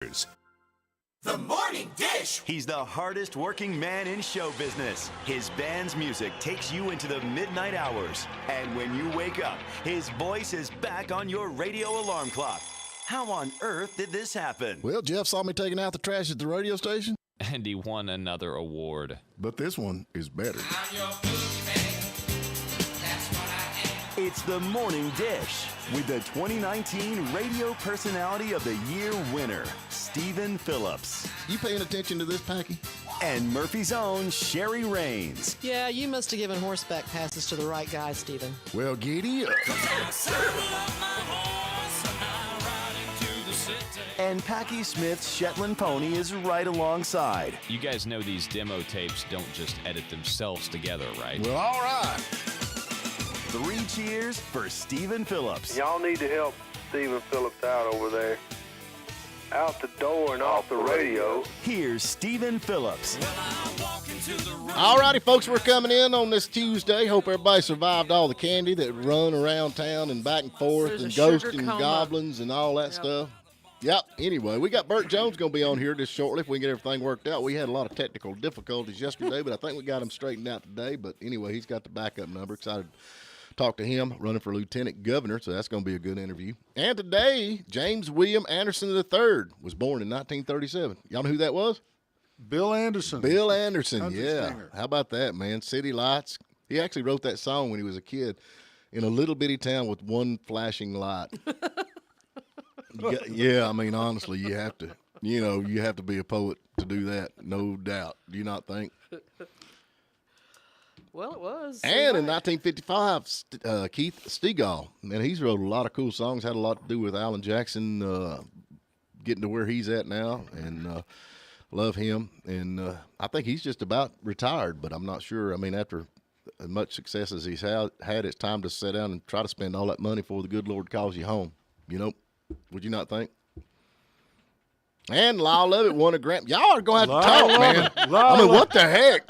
The Morning Dish. He's the hardest working man in show business. His band's music takes you into the midnight hours. And when you wake up, his voice is back on your radio alarm clock. How on earth did this happen? Well, Jeff saw me taking out the trash at the radio station. And he won another award. But this one is better. It's the Morning Dish with the 2019 Radio Personality of the Year winner, Stephen Phillips. You paying attention to this, Packy? And Murphy's own Sherry Raines. Yeah, you must have given horseback passes to the right guy, Stephen. Well, giddy up. And Packy Smith's Shetland pony is right alongside. You guys know these demo tapes don't just edit themselves together, right? Well, all right. 3 cheers for Stephen Phillips. Y'all need to help Stephen Phillips out over there. Out the door and off the radio. Here's Stephen Phillips. All righty, folks, we're coming in on this Tuesday. Hope everybody survived all the candy that run around town and back and forth There's and a ghosts sugar and coma. goblins and all that stuff. Yep. Anyway, we got Burt Jones going to be on here just shortly if we can get everything worked out. We had a lot of technical difficulties yesterday, but I think we got him straightened out today. But anyway, he's got the backup number. Excited to talk to him, running for lieutenant governor, so that's going to be a good interview. And today, James William Anderson III was born in 1937. Y'all know who that was? Bill Anderson. Bill Anderson, Country yeah. singer. How about that, man? City Lights. He actually wrote that song when he was a kid in a little bitty town with one flashing light. Yeah, I mean, honestly, you have to be a poet to do that, no doubt. Do you not think? Well, it was. And in 1955, Keith Stegall, man, he's wrote a lot of cool songs, had a lot to do with Alan Jackson getting to where he's at now, and love him. And I think he's just about retired, but I'm not sure. I mean, after as much success as he's had, it's time to sit down and try to spend all that money before the good Lord calls you home, Would you not think? And Lyle Lovett won a Grammy. Y'all are going to have to talk, man. I mean, what the heck?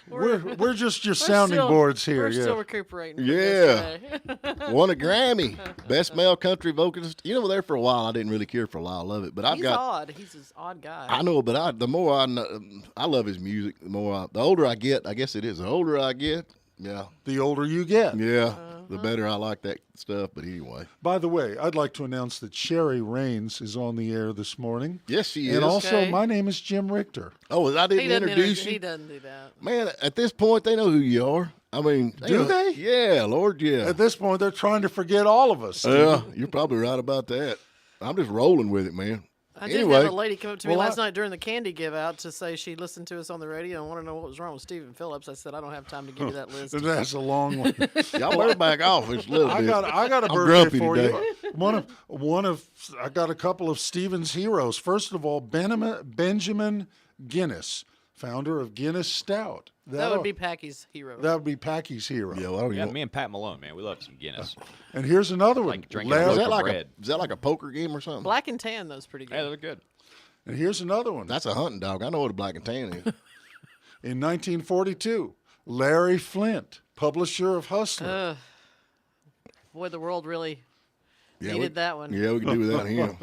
We're just your sounding boards here. We're yeah. still recuperating. from Yeah. yesterday. Won a Grammy. Best male country vocalist. There for a while, I didn't really care for Lyle Lovett, but He's odd. He's an odd guy. I know, but the more I know, I love his music. The older I get, I guess it is. The older I get, yeah, The older you get. yeah, the better I like that stuff. But anyway, By the way, I'd like to announce that Sherry Raines is on the air this morning. yes, she is. And also, Okay. my name is Jim Richter. Oh, I he didn't doesn't introduce He you, doesn't do that. man. At this point, they know who you are. I mean, Do know- they? Yeah, Lord, yeah. At this point, they're trying to forget all of us. Yeah, you're probably right about that. I'm just rolling with it, man. I did Anyway. have a lady come up to me Well, last night during the candy give out to say she listened to us on the radio and wanted to know what was wrong with Stephen Phillips. I said, I don't have time to give you that list. That's a long one. Y'all better back off. It's a little I bit. got a I'm birthday grumpy for today. you. I got a couple of Stephen's heroes. First of all, Benjamin Guinness, founder of Guinness Stout. That would be Packy's hero. That would be Packy's hero. Yeah, well, I don't Yeah, know. me and Pat Malone, man, we love some Guinness. And here's another one. Like drinking Is loaf that of like bread. is that like a poker game or something? Black and tan, those pretty good. Yeah, they're good. And here's another one. That's a hunting dog. I know what a black and tan is. In 1942, Larry Flint, publisher of Hustler. Boy, the world really Yeah, needed that one. Yeah, we can do without him.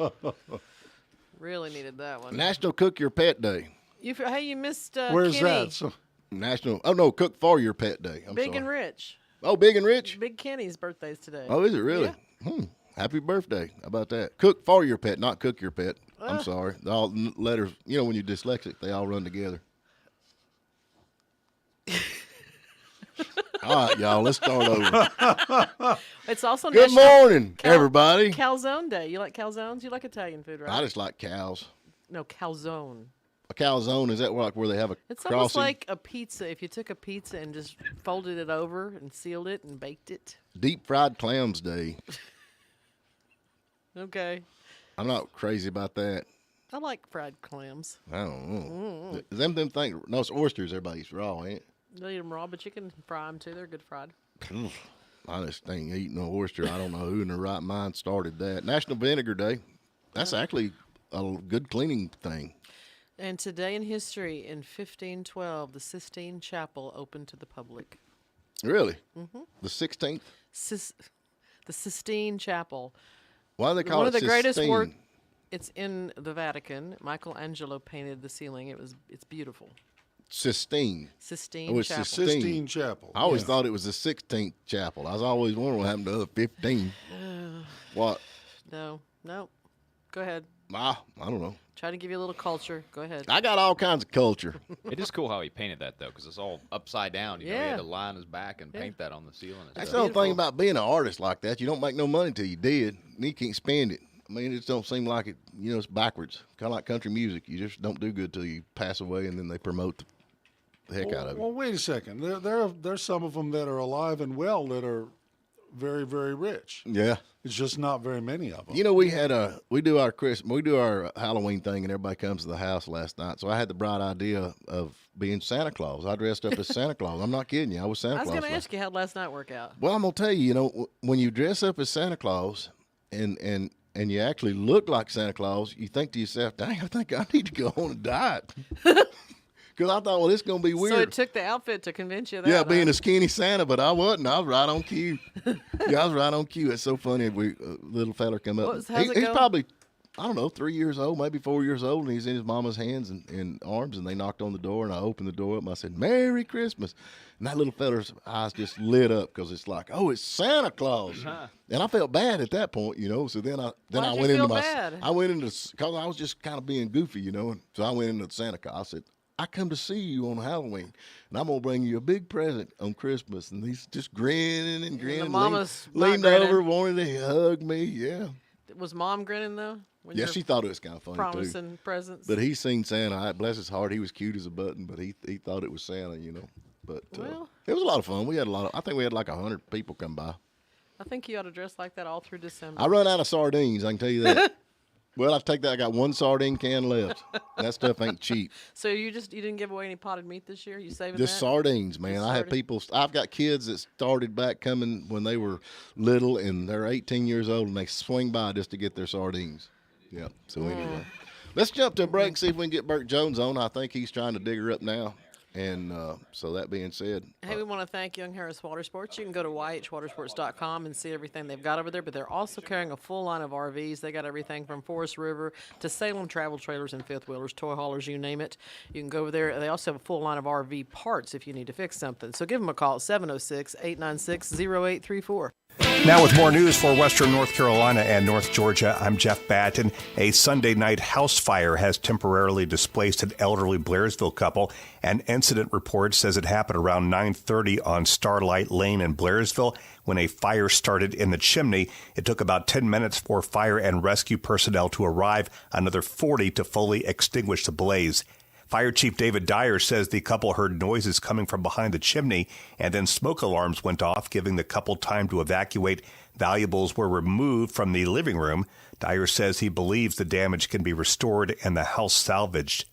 Really needed that one. National Cook Your Pet Day. You missed Where's Kenny. that? So, Cook for Your Pet Day. I'm Big sorry. and Rich. Oh, Big and Rich? Big Kenny's birthday's today. Oh, is it really? Happy birthday. How about that? Cook for your pet, not cook your pet. Ah. I'm sorry. All letters, when you're dyslexic, they all run together. All right, y'all, let's start over. It's also Good National morning, everybody. Calzone Day. You like calzones? You like Italian food, right? I just like cows. No, calzone. A calzone, is that like where they have a It's crossing? almost like a pizza. If you took a pizza and just folded it over and sealed it and baked it. Deep fried clams day. Okay. I'm not crazy about that. I like fried clams. I don't know. Them things, no, it's oysters everybody eats raw, ain't it? They eat them raw, but you can fry them too. They're good fried. I just ain't eating no oyster. I don't know who in their right mind started that. National Vinegar Day. That's actually a good cleaning thing. And today in history, in 1512, the Sistine Chapel opened to the public. Really? Mm-hmm. The 16th? The Sistine Chapel. Why do they call One it of the greatest Sistine? It's in the Vatican. Michelangelo painted the ceiling. It's beautiful. Sistine. Sistine Oh, it's Chapel. Sistine Chapel. I always thought it was the 16th chapel. I was always wondering what happened to the other 15. What? No. Go ahead. I don't know. Try to give you a little culture. Go ahead. I got all kinds of culture. It is cool how he painted that, though, because it's all upside down. You know, he Yeah. had to line his back and paint that on the ceiling. And That's stuff. the only thing about being an artist like that. You don't make no money till you dead, and you can't spend it. I mean, it just don't seem like it. You know, it's backwards. Kind of like country music. You just don't do good till you pass away, and then they promote the heck out of it. Well, wait a second. There's some of them that are alive and well that are very, very rich. Yeah. It's just not very many of them. You know, we do our Halloween thing, and everybody comes to the house last night. So I had the bright idea of being Santa Claus. I dressed up as Santa Claus. I'm not kidding you. I was Santa I was Claus. going to ask you how'd last night work out. Well, I'm gonna tell you. You know, when you dress up as Santa Claus, and you actually look like Santa Claus, you think to yourself, "Dang, I think I need to go on a diet." Because I thought, well, this is going to be weird. So it took the outfit to convince you of that. Yeah, being huh? a skinny Santa, but I wasn't. I was right on cue. Yeah, I was right on cue. It's so funny. Little fella come up. How's it He's going? probably, I don't know, 3 years old, maybe 4 years old, and he's in his mama's hands and arms, and they knocked on the door, and I opened the door up, and I said, "Merry Christmas." And that little fella's eyes just lit up because it's like, oh, it's Santa Claus. And I felt bad at that point, you know. So then I Why'd you went feel into bad? I went into, because I was just kind of being goofy, you know. And so I went into Santa Claus. I said, "I come to see you on Halloween, and I'm going to bring you a big present on Christmas." And he's just grinning and grinning. the mama's leaned not grinning. over, wanted to hug me. Yeah. Was Mom grinning, though? When Yeah, you're she thought it was kind of funny, too. promising presents? But he's seen Santa. Bless his heart, he was cute as a button, but he thought it was Santa, you know. But Well- it was a lot of fun. I think we had like 100 people come by. I think you ought to dress like that all through December. I run out of sardines, I can tell you that. Well, I take that. I got one sardine can left. That stuff ain't cheap. So you didn't give away any potted meat this year? You saving Just that? sardines, man. Just I have sardines. people. I've got kids that started back coming when they were little, and they're 18 years old, and they swing by just to get their sardines. Yeah. So anyway, let's jump to a break and see if we can get Burt Jones on. I think he's trying to dig her up now. And so that being said, Hey, we want to thank Young Harris Water Sports. You can go to yhwatersports.com and see everything they've got over there, but they're also carrying a full line of RVs. They got everything from Forest River to Salem travel trailers and fifth wheelers, toy haulers, you name it. You can go over there. They also have a full line of RV parts if you need to fix something. So give them a call at 706-896-0834. Now with more news for Western North Carolina and North Georgia, I'm Jeff Batten. A Sunday night house fire has temporarily displaced an elderly Blairsville couple. An incident report says it happened around 9:30 on Starlight Lane in Blairsville when a fire started in the chimney. It took about 10 minutes for fire and rescue personnel to arrive, another 40 to fully extinguish the blaze. Fire Chief David Dyer says the couple heard noises coming from behind the chimney, and then smoke alarms went off, giving the couple time to evacuate. Valuables were removed from the living room. Dyer says he believes the damage can be restored and the house salvaged.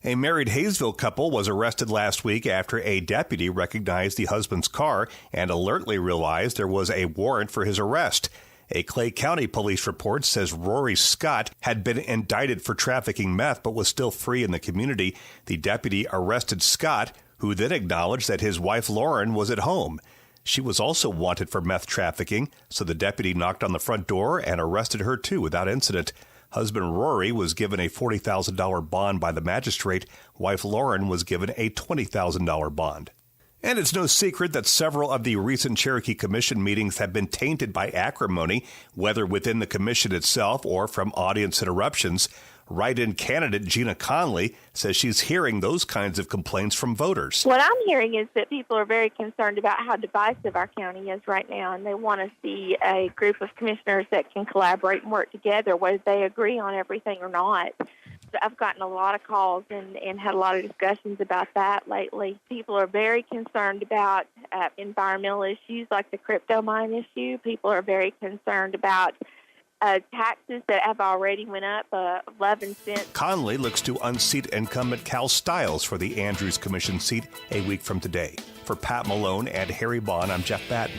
A married Hayesville couple was arrested last week after a deputy recognized the husband's car and alertly realized there was a warrant for his arrest. A Clay County police report says Rory Scott had been indicted for trafficking meth but was still free in the community. The deputy arrested Scott, who then acknowledged that his wife Lauren was at home. She was also wanted for meth trafficking, so the deputy knocked on the front door and arrested her too without incident. Husband Rory was given a $40,000 bond by the magistrate. Wife Lauren was given a $20,000 bond. And it's no secret that several of the recent Cherokee Commission meetings have been tainted by acrimony, whether within the commission itself or from audience interruptions. Write-in candidate Gina Conley says she's hearing those kinds of complaints from voters. What I'm hearing is that people are very concerned about how divisive our county is right now, and they want to see a group of commissioners that can collaborate and work together, whether they agree on everything or not. I've gotten a lot of calls and had a lot of discussions about that lately. People are very concerned about environmental issues like the crypto mine issue. People are very concerned about taxes that have already went up 11 cents. Conley looks to unseat incumbent Cal Stiles for the Andrews Commission seat a week from today. For Pat Malone and Harry Bond, I'm Jeff Batten.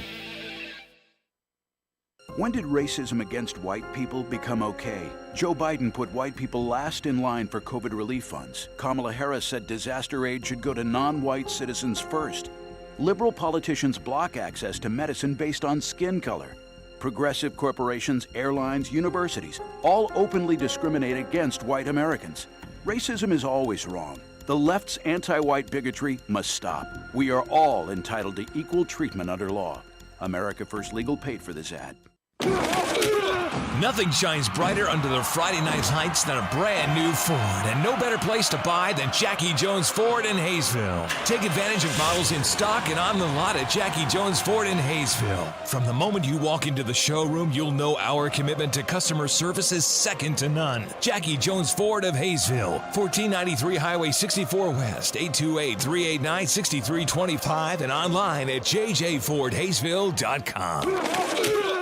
When did racism against white people become okay? Joe Biden put white people last in line for COVID relief funds. Kamala Harris said disaster aid should go to non-white citizens first. Liberal politicians block access to medicine based on skin color. progressive corporations, airlines, universities, all openly discriminate against white Americans. Racism is always wrong. The left's anti-white bigotry must stop. We are all entitled to equal treatment under law. America First Legal paid for this ad. Nothing shines brighter under the Friday night lights than a brand new Ford, and no better place to buy than Jackie Jones Ford in Hayesville. Take advantage of models in stock and on the lot at Jackie Jones Ford in Hayesville. From the moment you walk into the showroom, you'll know our commitment to customer service is second to none. Jackie Jones Ford of Hayesville, 1493 Highway 64 West, 828-389-6325, and online at jjfordhayesville.com.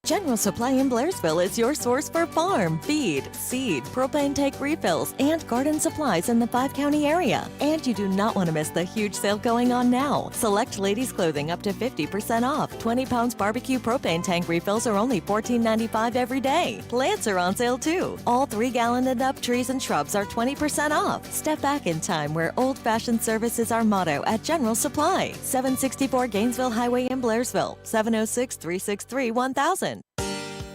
General Supply in Blairsville is your source for farm, feed, seed, propane tank refills, and garden supplies in the 5-county area. And you do not want to miss the huge sale going on now. Select ladies' clothing up to 50% off. 20 pounds barbecue propane tank refills are only $14.95 every day. Plants are on sale too. All 3-gallon and up trees and shrubs are 20% off. Step back in time where old-fashioned service is our motto at General Supply. 764 Gainesville Highway in Blairsville. 706-363-1000.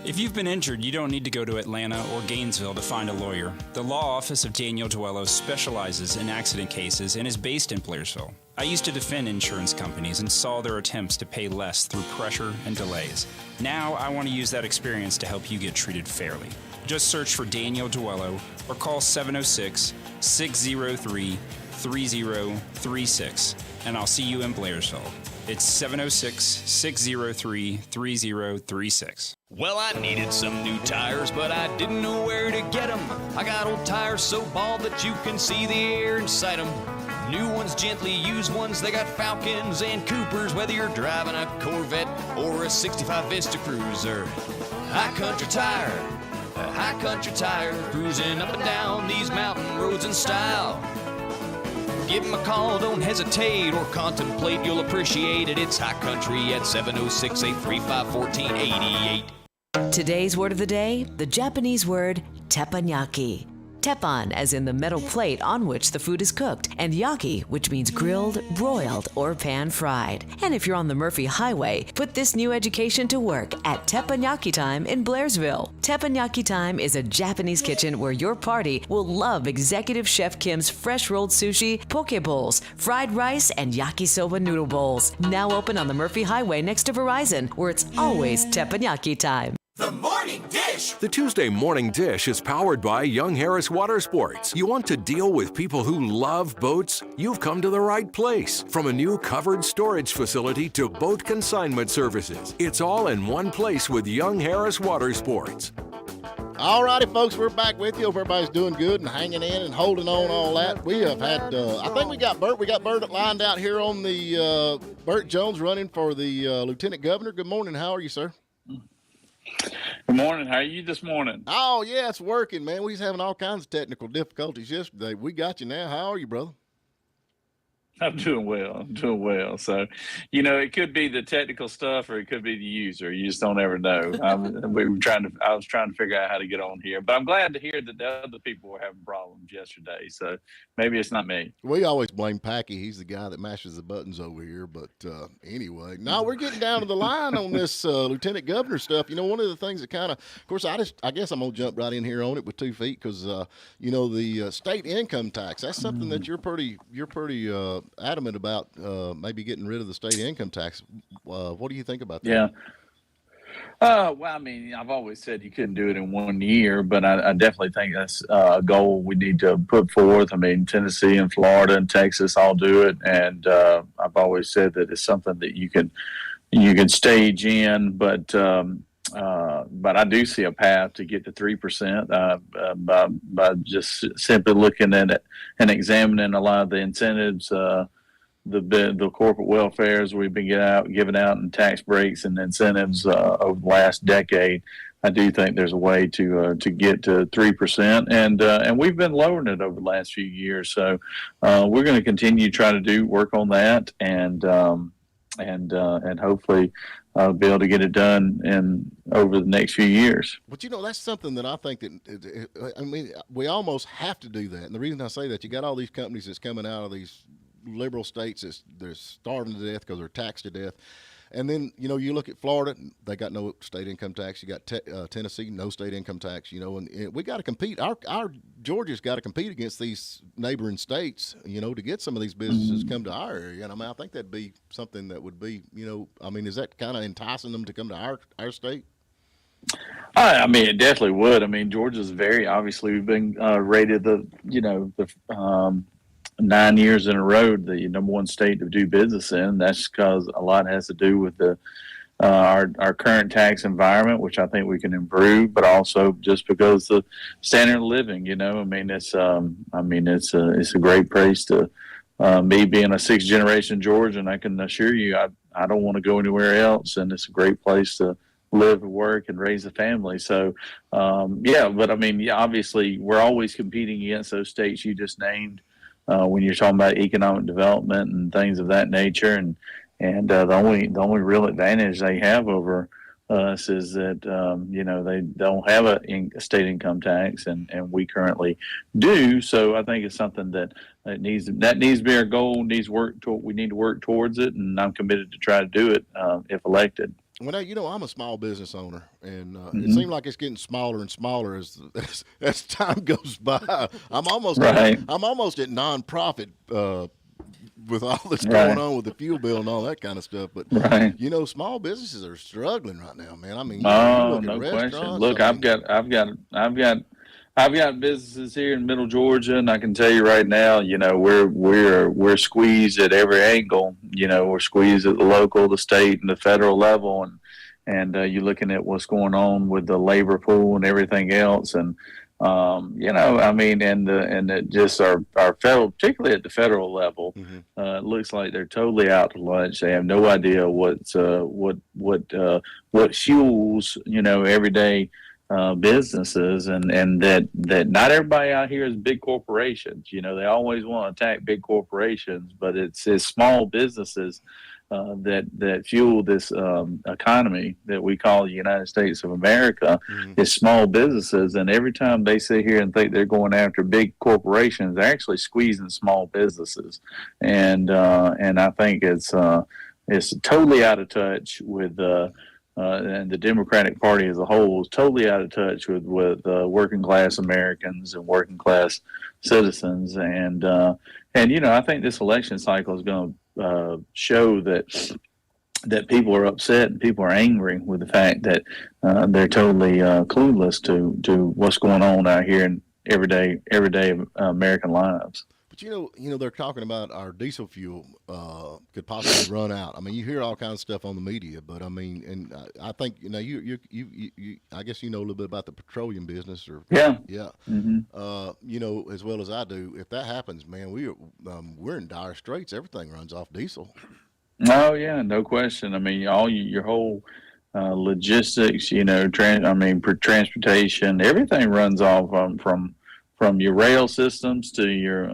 If you've been injured, you don't need to go to Atlanta or Gainesville to find a lawyer. The law office of Daniel Duello specializes in accident cases and is based in Blairsville. I used to defend insurance companies and saw their attempts to pay less through pressure and delays. Now I want to use that experience to help you get treated fairly. Just search for Daniel Duello or call 706-603-3036 and I'll see you in Blairsville. It's 706-603-3036. Well, I needed some new tires, but I didn't know where to get them. I got old tires so bald that you can see the air inside them. New ones, gently used ones, they got Falcons and Coopers, whether you're driving a Corvette or a 65 Vista Cruiser. High Country Tire, cruising up and down these mountain roads in style. Give them a call, don't hesitate or contemplate, you'll appreciate it. It's High Country at 706-835-1488. Today's word of the day, the Japanese word teppanyaki. Teppan, as in the metal plate on which the food is cooked, and yaki, which means grilled, broiled, or pan-fried. And if you're on the Murphy Highway, put this new education to work at Teppanyaki Time in Blairsville. Teppanyaki Time is a Japanese kitchen where your party will love Executive Chef Kim's fresh rolled sushi, poke bowls, fried rice, and yakisoba noodle bowls. Now open on the Murphy Highway next to Verizon, where it's always Teppanyaki Time. The Morning Dish. The Tuesday Morning Dish is powered by Young Harris Water Sports. You want to deal with people who love boats? You've come to the right place. From a new covered storage facility to boat consignment services, it's all in one place with Young Harris Water Sports. All righty, folks, we're back with you. Hope everybody's doing good and hanging in and holding on, all that. We have had, I think we got Burt. We got Burt lined out here on the Burt Jones running for the Lieutenant Governor. Good morning. How are you, sir? Good morning. How are you this morning? Oh, yeah, it's working, man. We was having all kinds of technical difficulties yesterday. We got you now. How are you, brother? I'm doing well. So, it could be the technical stuff or it could be the user. You just don't ever know. I was trying to figure out how to get on here, but I'm glad to hear that the other people were having problems yesterday. So maybe it's not me. We always blame Packy. He's the guy that mashes the buttons over here. But anyway, now we're getting down to the line on this Lieutenant Governor stuff. One of the things that kind of course, I guess I'm going to jump right in here on it with 2 feet because, the state income tax, that's something that you're pretty adamant about maybe getting rid of the state income tax. What do you think about that? Yeah. Well, I mean, I've always said you couldn't do it in 1 year, but I definitely think that's a goal we need to put forth. I mean, Tennessee and Florida and Texas all do it, and I've always said that it's something that you can stage in, but I do see a path to get to 3% by just simply looking at it and examining a lot of the incentives, the corporate welfares we've been giving out and tax breaks and incentives over the last decade. I do think there's a way to get to 3%, and we've been lowering it over the last few years. So we're going to continue to try to work on that and hopefully be able to get it done over the next few years. But that's something that I think that we almost have to do that. And the reason I say that, you got all these companies that's coming out of these liberal states they're starving to death because they're taxed to death. And then, you know, you look at Florida, they got no state income tax. You got Tennessee, no state income tax, you know, and we got to compete. Our Georgia's got to compete against these neighboring states, you know, to get some of these businesses come to our area. And I mean, I think that'd be something that would be, you know, I mean, is that kind of enticing them to come to our state? I mean, it definitely would. I mean, Georgia's obviously we've been rated the 9 years in a row the number one state to do business in. That's because a lot has to do with the our current tax environment, which I think we can improve, but also just because the standard of living. You know, I mean, it's a great place to me being a sixth generation Georgian. I can assure you, I don't want to go anywhere else, and it's a great place to live and work and raise a family. So, but I mean, obviously we're always competing against those states you just named when you're talking about economic development and things of that nature. And the only real advantage they have over us is that, they don't have a state income tax and we currently do. So I think it's something that needs to be our goal, we need to work towards it. And I'm committed to try to do it if elected. Well, you know, I'm a small business owner, and it seems like it's getting smaller and smaller as time goes by. I'm almost at nonprofit with all this going on with the fuel bill and all that kind of stuff. But you know, small businesses are struggling right now, man. I mean, no question. Look, I've got businesses here in Middle Georgia, and I can tell you right now, you know, we're squeezed at every angle. You know, we're squeezed at the local, the state, and the federal level, and you're looking at what's going on with the labor pool and everything else, and you know, I mean, and it just our federal, particularly at the federal level, it looks like they're totally out to lunch. They have no idea what fuels, you know, everyday businesses, and that not everybody out here is big corporations. You know, they always want to attack big corporations, but it's small businesses that fuel this economy that we call the United States of America. It's small businesses, and every time they sit here and think they're going after big corporations, they're actually squeezing small businesses, and I think it's totally out of touch with and the Democratic Party as a whole is totally out of touch with working class Americans and working class citizens, and you know, I think this election cycle is going to show that people are upset and people are angry with the fact that they're totally clueless to what's going on out here in everyday American lives. But you know, they're talking about our diesel fuel could possibly run out. I mean, you hear all kinds of stuff on the media, but I mean, and I think, you know, you I guess you know a little bit about the petroleum business, or you know, as well as I do. If that happens, man, we're in dire straits. Everything runs off diesel. Oh yeah, no question. I mean, your whole logistics, you know, transportation, everything runs off from your rail systems to your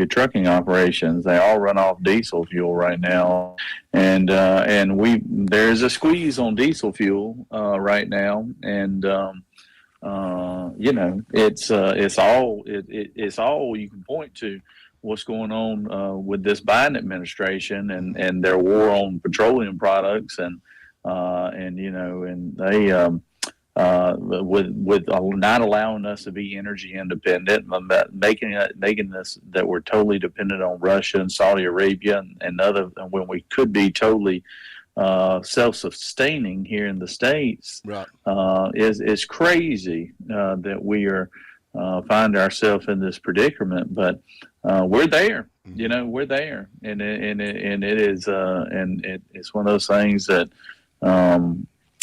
trucking operations. They all run off diesel fuel right now, and there's a squeeze on diesel fuel right now, and you know, it's all you can point to what's going on with this Biden administration and their war on petroleum products, and you know, and they with not allowing us to be energy independent, making this that we're totally dependent on Russia and Saudi Arabia and other, when we could be totally self-sustaining here in the States. Right. Is crazy that we are find ourselves in this predicament, but we're there. You know, we're there, and it is it's one of those things that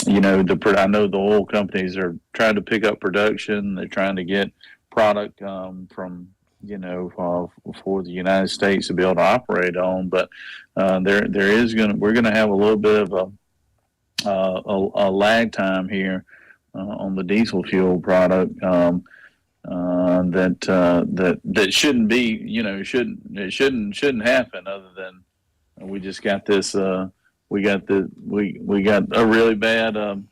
you know, I know the oil companies are trying to pick up production. They're trying to get product from, you know, for the United States to be able to operate on. But we're going to have a little bit of a lag time here on the diesel fuel product that shouldn't be, you know, shouldn't happen, other than we just got this. We got a really bad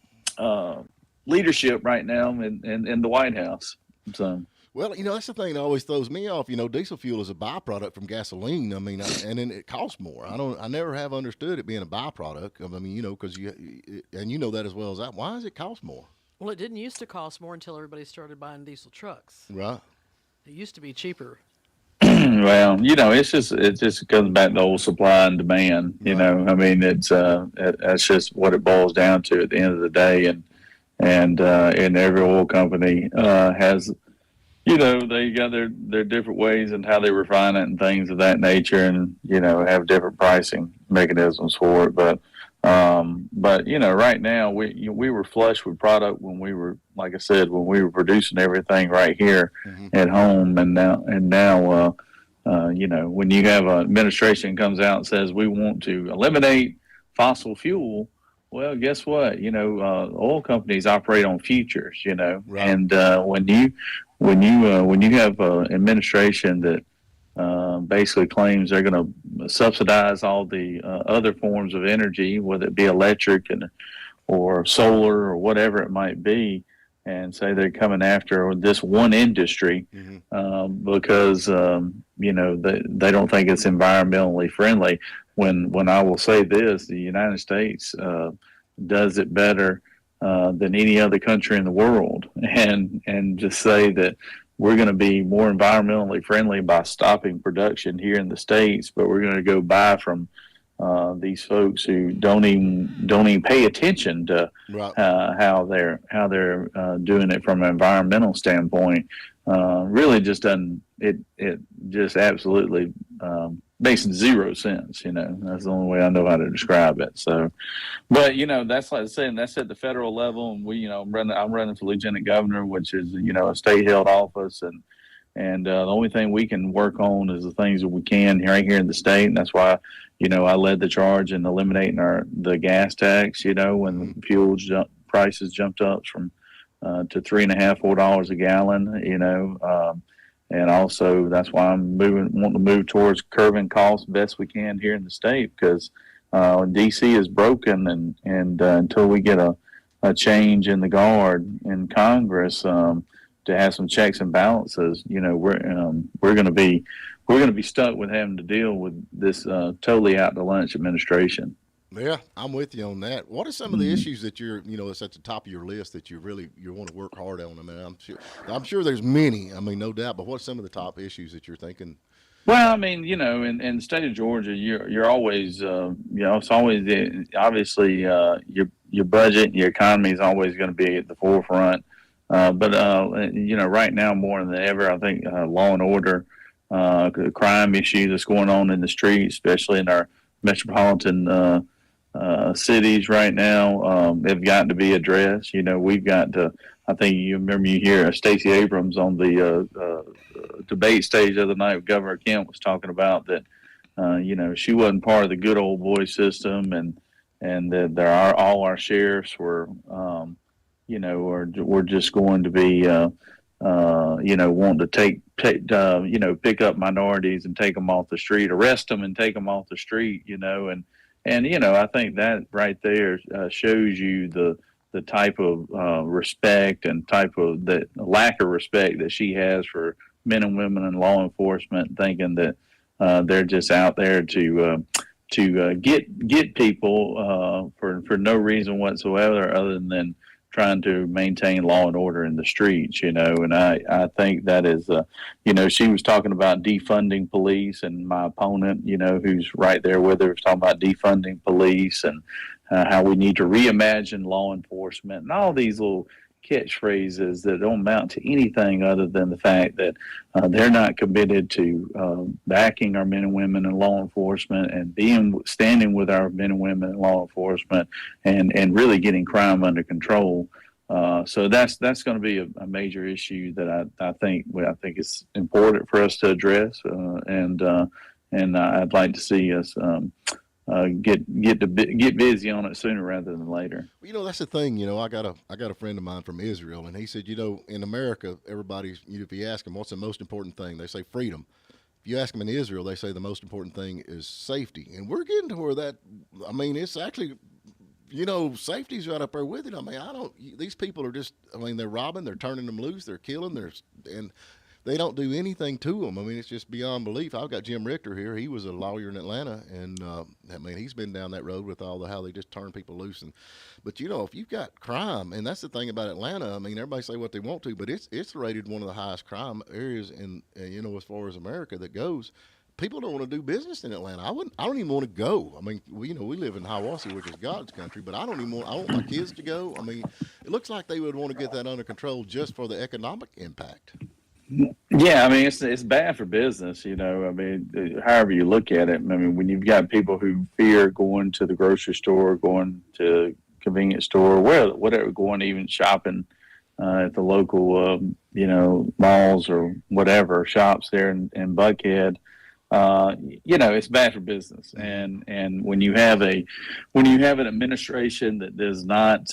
leadership right now in the White House. So, Well, that's the thing that always throws me off. Diesel fuel is a byproduct from gasoline. I mean, and then it costs more. I never have understood it being a byproduct. I mean, because and you know that as well as I. Why does it cost more? Well, it didn't used to cost more until everybody started buying diesel trucks. Right. It used to be cheaper. Well, it just comes back to old supply and demand. I mean, that's just what it boils down to at the end of the day. And every oil company has, they got their different ways and how they refine it and things of that nature, and have different pricing mechanisms for it. But right now we were flush with product when we were, like I said, when we were producing everything right here at home, and now when you have an administration comes out and says we want to eliminate fossil fuel. Well, guess what? Oil companies operate on futures. Right. And when you have an administration that basically claims they're going to subsidize all the other forms of energy, whether it be electric or solar or whatever it might be, and say they're coming after this one industry because they don't think it's environmentally friendly. When I will say this, the United States does it better than any other country in the world, and just say that we're going to be more environmentally friendly by stopping production here in the States, but we're going to go buy from these folks who don't even pay attention to how they're doing it from an environmental standpoint. Really just doesn't it just absolutely makes zero sense. That's the only way I know how to describe it. So, but that's like saying that's at the federal level, and I'm running for lieutenant governor, which is a state held office, and the only thing we can work on is the things that we can right here in the state, and that's why I led the charge in eliminating the gas tax. When the fuel prices jumped up from to $3.50, $4 a gallon. And also that's why I'm wanting to move towards curbing costs best we can here in the state, because DC is broken, and until we get a change in the guard in Congress to have some checks and balances, we're going to be stuck with having to deal with this totally out to lunch administration. Yeah, I'm with you on that. What are some of the issues that it's at the top of your list that you want to work hard on? I mean, I'm sure there's many. I mean, no doubt. But what are some of the top issues that you're thinking? Well, I mean, in the state of Georgia, you're always, it's always obviously your budget, your economy is always going to be at the forefront. But right now more than ever, I think law and order, crime issue that's going on in the streets, especially in our metropolitan cities right now, have got to be addressed. We've got to. I think you remember you hear Stacey Abrams on the debate stage the other night with Governor Kemp was talking about that. She wasn't part of the good old boy system, and that all our sheriffs were, we're just going to be, wanting to pick up minorities and take them off the street, arrest them and take them off the street, and I think that right there shows you the type of respect and type of the lack of respect that she has for men and women in law enforcement, thinking that they're just out there to get people for no reason whatsoever other than trying to maintain law and order in the streets, and I think that is, she was talking about defunding police, and my opponent, who's right there with her, was talking about defunding police and how we need to reimagine law enforcement and all these little catchphrases that don't amount to anything other than the fact that they're not committed to backing our men and women in law enforcement and standing with our men and women in law enforcement and really getting crime under control. So that's going to be a major issue that I think it's important for us to address, and I'd like to see us get busy on it sooner rather than later. That's the thing. I got a friend of mine from Israel, and he said, in America, everybody's, if you ask them what's the most important thing, they say freedom. If you ask them in Israel, they say the most important thing is safety. And we're getting to where it's actually, safety's right up there with it. These people are just, they're robbing, they're turning them loose, they're killing, they don't do anything to them. I mean, it's just beyond belief. I've got Jim Richter here. He was a lawyer in Atlanta, and I mean, he's been down that road with all the how they just turn people loose. But you know, if you've got crime, and that's the thing about Atlanta. I mean, everybody say what they want to, but it's rated one of the highest crime areas in you know, as far as America that goes. People don't want to do business in Atlanta. I don't even want to go. I mean, we live in Hiawassee, which is God's country, but I want my kids to go. I mean, it looks like they would want to get that under control just for the economic impact. Yeah, I mean, it's bad for business, you know. I mean, however you look at it. I mean, when you've got people who fear going to the grocery store, going to convenience store, whatever, going even shopping at the local, you know, malls or whatever shops there in Buckhead. You know, it's bad for business, and when you have an administration that does not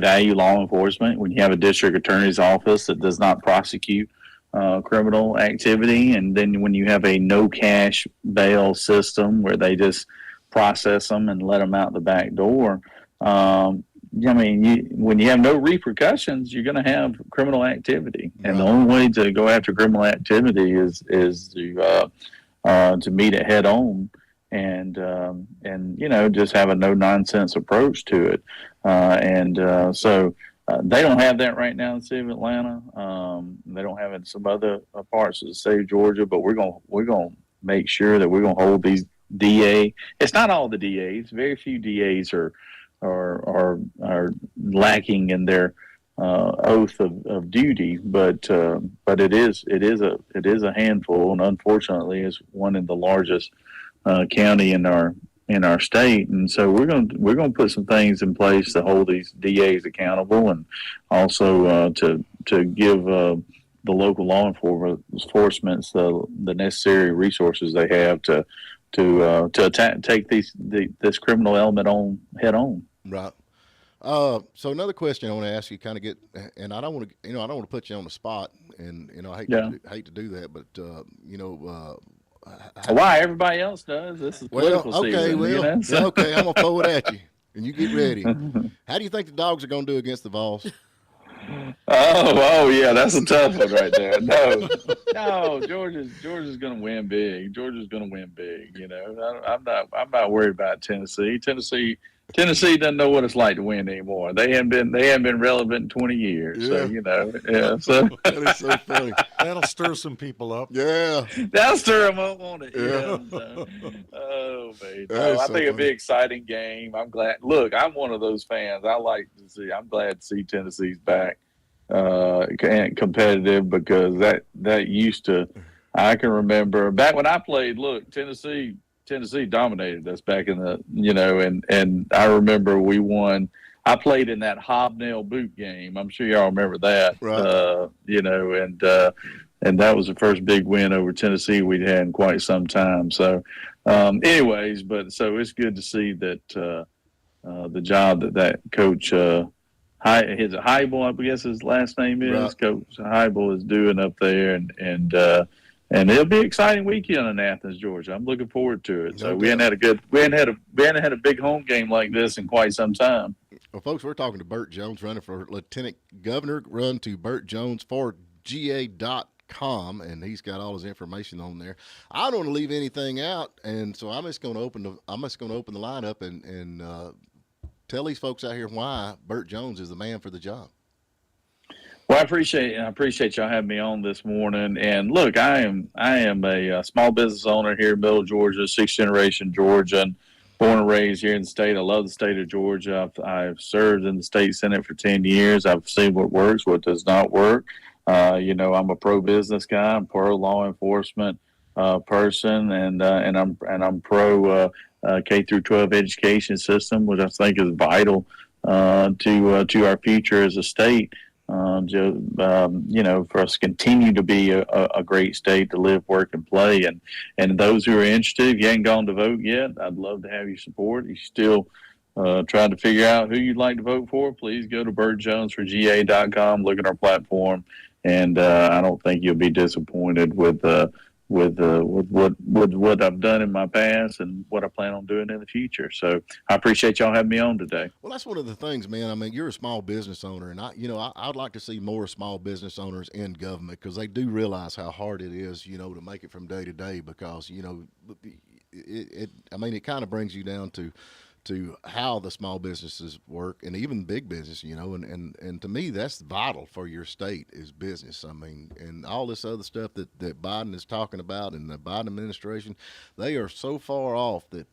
value law enforcement, when you have a district attorney's office that does not prosecute criminal activity, and then when you have a no cash bail system where they just process them and let them out the back door. I mean, when you have no repercussions, you're going to have criminal activity, and the only way to go after criminal activity is to meet it head on, and you know, just have a no nonsense approach to it, so they don't have that right now in the city of Atlanta. They don't have it in some other parts of the state of Georgia, but we're gonna make sure that we're gonna hold these DA. It's not all the DAs. Very few DAs are lacking in their oath of duty, but it is a handful, and unfortunately, is one in the largest county in our state, and so we're going to put some things in place to hold these DAs accountable, and also to give the local law enforcement the necessary resources they have to take this criminal element on head on. Right. So another question I want to ask you, kind of get, and I don't want to put you on the spot, and I hate to do that, but why everybody else does? This is political season. Okay, I'm gonna throw it at you, and you get ready. How do you think the Dogs are gonna do against the Vols? Oh yeah, that's a tough one right there. No, Georgia's going to win big. Georgia's going to win big. You know, I'm not worried about Tennessee. Tennessee doesn't know what it's like to win anymore. They haven't been relevant in 20 years. Yeah. So, you know, yeah. So that is so funny. That'll stir some people up. Yeah, that'll stir them up, won't it? Yeah. So, oh man, I think it'll be an exciting game. I'm glad. Look, I'm one of those fans. I'm glad to see Tennessee's back competitive, because that used to. I can remember back when I played. Look, Tennessee dominated us back in the, and I remember we won. I played in that hobnail boot game. I'm sure y'all remember that, right. And that was the first big win over Tennessee we'd had in quite some time. So, anyways, so it's good to see that the job that coach, Heibel, I guess his last name is, right. Coach Heibel is doing up there, and it'll be an exciting weekend in Athens, Georgia. I'm looking forward to it. So we hadn't had a big home game like this in quite some time. Well, folks, we're talking to Burt Jones, running for Lieutenant Governor. Run to BurtJones4GA.com, and he's got all his information on there. I don't want to leave anything out, and so I'm just going to open the lineup and tell these folks out here why Burt Jones is the man for the job. Well, I appreciate y'all having me on this morning. And look, I am a small business owner here in Middle Georgia, sixth generation Georgian, born and raised here in the state. I love the state of Georgia. I've served in the state Senate for 10 years. I've seen what works, what does not work. I'm a pro business guy. I'm pro law enforcement person, and I'm pro K through 12 education system, which I think is vital to our future as a state. For us to continue to be a great state to live, work, and play. And those who are interested, if you ain't gone to vote yet, I'd love to have your support. If you still trying to figure out who you'd like to vote for, please go to BurtJones4GA.com, look at our platform, and I don't think you'll be disappointed with the what I've done in my past and what I plan on doing in the future. So I appreciate y'all having me on today. Well, that's one of the things, man. I mean, you're a small business owner, and I'd like to see more small business owners in government because they do realize how hard it is, to make it from day to day. Because it kind of brings you down to how the small businesses work and even big business, and to me, that's vital for your state is business. I mean, and all this other stuff that Biden is talking about and the Biden administration, they are so far off that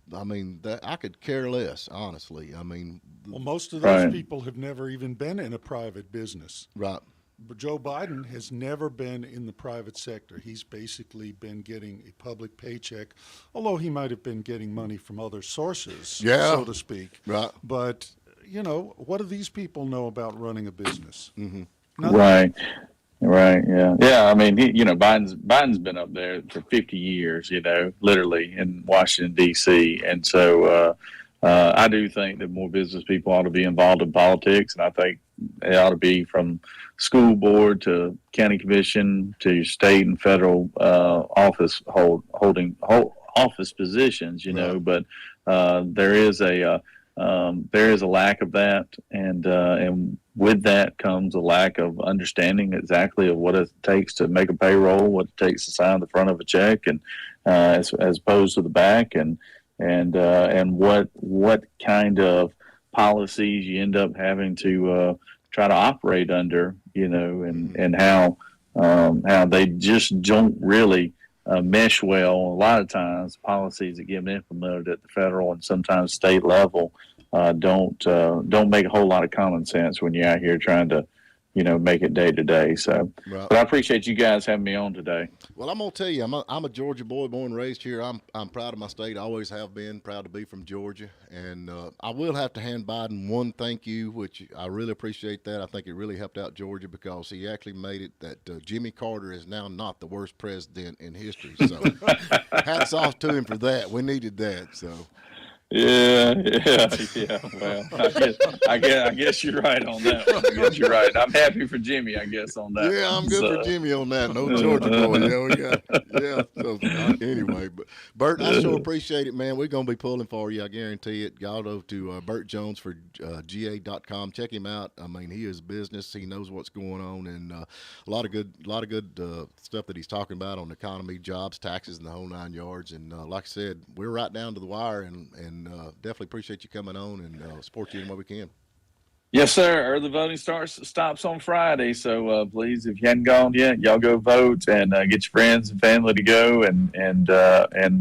I could care less, honestly. I mean, well, most of those people have never even been in a private business. Right. But Joe Biden has never been in the private sector. He's basically been getting a public paycheck, although he might have been getting money from other sources, so to speak. Right. But, what do these people know about running a business? Mm-hmm. Right. Yeah. Yeah. I mean, Biden's been up there for 50 years, literally in Washington, D.C. And so I do think that more business people ought to be involved in politics. And I think they ought to be from school board to county commission to state and federal office holding office positions, but there is a lack of that, and with that comes a lack of understanding exactly of what it takes to make a payroll, what it takes to sign the front of a check, and as opposed to the back, and what kind of policies you end up having to try to operate under, and how they just don't really mesh well. A lot of times, policies that get implemented at the federal and sometimes state level don't make a whole lot of common sense when you're out here trying to, make it day to day. So, right. But I appreciate you guys having me on today. Well, I'm gonna tell you, I'm a Georgia boy, born and raised here. I'm proud of my state. I always have been. Proud to be from Georgia, and I will have to hand Biden one thank you, which I really appreciate that. I think it really helped out Georgia because he actually made it that Jimmy Carter is now not the worst president in history. So, hats off to him for that. We needed that. So. Yeah. Well, I guess you're right on that one. I guess you're right. I'm happy for Jimmy, I guess, on that. Yeah, I'm good for Jimmy on that. No Georgia boy. Yeah. So anyway, but Burt, I sure appreciate it, man. We're gonna be pulling for you. I guarantee it. Y'all go to Burt Jones for GA.com. Check him out. I mean, he is business. He knows what's going on, and a lot of good stuff that he's talking about on the economy, jobs, taxes, and the whole 9 yards. And like I said, we're right down to the wire, and definitely appreciate you coming on and support you in what we can. Yes, sir. Early voting stops on Friday, so please, if you hadn't gone yet, y'all go vote and get your friends and family to go. And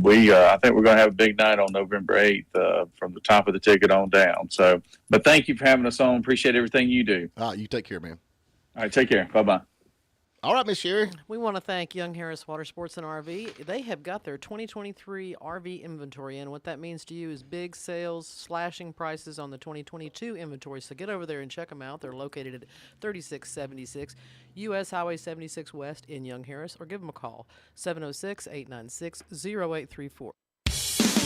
we, I think we're going to have a big night on November 8th from the top of the ticket on down. So, but thank you for having us on. Appreciate everything you do. You take care, man. All right, take care. Bye-bye. All right, Miss Sherry. We want to thank Young Harris Water Sports and RV. They have got their 2023 RV inventory in. What that means to you is big sales, slashing prices on the 2022 inventory. So get over there and check them out. They're located at 3676 U.S. Highway 76 West in Young Harris, or give them a call, 706-896-0834.